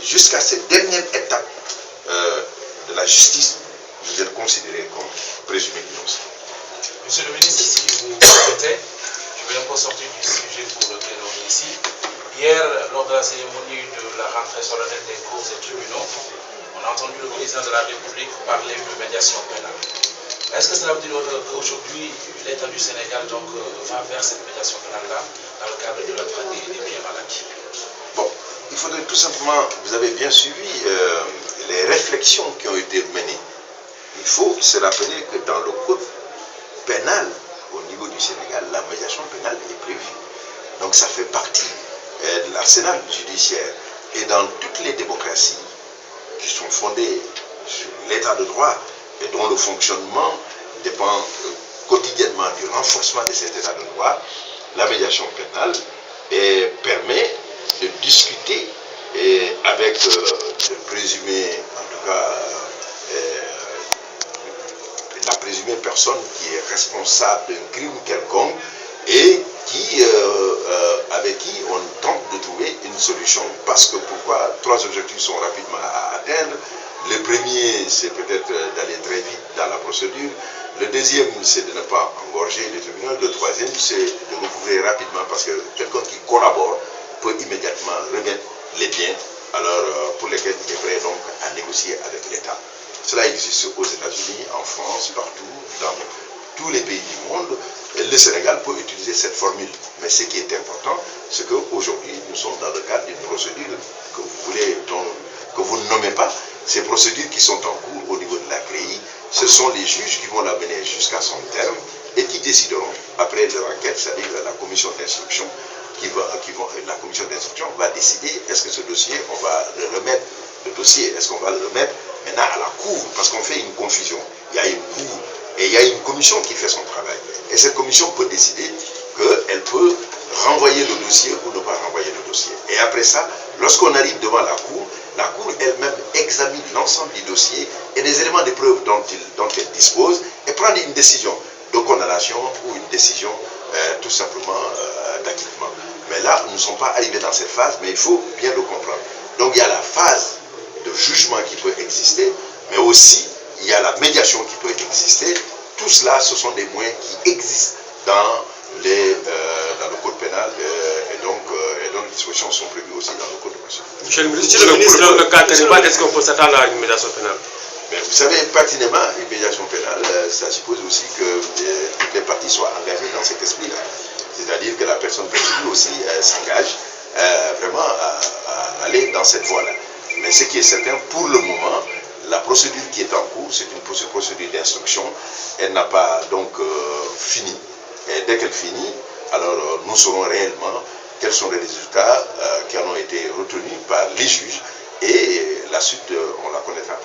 jusqu'à cette dernière étape de la justice, vous êtes considéré comme présumé innocent. Monsieur le ministre, si vous permettez, je vais un peu sortir du sujet pour lequel on est ici. Hier, lors de la cérémonie de la rentrée solennelle des cours et tribunaux, on a entendu le président de la République parler de médiation pénale. Est-ce que cela veut dire qu'aujourd'hui, l'État du Sénégal donc, va vers cette médiation pénale-là dans le cadre de la traite des biens mal acquis? Bon, il faudrait tout simplement, vous avez bien suivi les réflexions qui ont été menées. Il faut se rappeler que dans le code pénal, au niveau du Sénégal, la médiation pénale est prévue. Donc ça fait partie de l'arsenal judiciaire. Et dans toutes les démocraties qui sont fondées sur l'état de droit et dont le fonctionnement dépend quotidiennement du renforcement de cet état de droit, la médiation pénale permet de discuter avec le présumé, en tout cas la présumée personne qui est responsable d'un crime quelconque et avec qui on tente de trouver une solution. Parce que pourquoi? Trois objectifs sont rapidement à atteindre. Le premier, c'est peut-être d'aller très vite dans la procédure. Le deuxième, c'est de ne pas engorger les tribunaux. Le troisième, c'est de recouvrer rapidement parce que quelqu'un qui collabore peut immédiatement remettre les biens pour lesquels il est prêt donc à négocier avec l'État. Cela existe aux États-Unis, en France, partout, dans tous les pays du monde. Le Sénégal peut utiliser cette formule. Mais ce qui est important, c'est qu'aujourd'hui, nous sommes dans le cadre d'une procédure que vous ne nommez pas. Ces procédures qui sont en cours au niveau de la CREI, ce sont les juges qui vont la mener jusqu'à son terme et qui décideront, après leur enquête, c'est-à-dire la commission d'instruction, la commission d'instruction va décider est-ce que ce dossier, on va le remettre, est-ce qu'on va le remettre maintenant à la cour, parce qu'on fait une confusion. Il y a une cour et il y a une commission qui fait son travail. Et cette commission peut décider qu'elle peut renvoyer le dossier ou ne pas renvoyer le dossier. Et après ça, lorsqu'on arrive devant la cour elle-même examine l'ensemble du dossier et les éléments de preuve dont elle dispose et prend une décision de condamnation ou une décision tout simplement d'acquittement. Mais là, nous ne sommes pas arrivés dans cette phase, mais il faut bien le comprendre. Donc il y a la phase de jugement qui peut exister, mais aussi il y a la médiation qui peut exister. Tout cela, ce sont des moyens qui existent dans le code pénal et donc les dispositions sont prévues aussi dans le code de procédure. Monsieur le ministre, dans le cas Taliban, est-ce qu'on peut s'attendre à une médiation pénale? Mais vous savez, pertinemment, une médiation pénale, ça suppose aussi que toutes les parties soient engagées dans cet esprit-là. C'est-à-dire que la personne prévenue aussi s'engage vraiment à aller dans cette voie-là. Mais ce qui est certain, pour le moment, la procédure qui est en cours, c'est une procédure d'instruction. Elle n'a pas donc fini. Et dès qu'elle finit, alors nous saurons réellement quels sont les résultats qui en ont été retenus par les juges et la suite, on la connaîtra.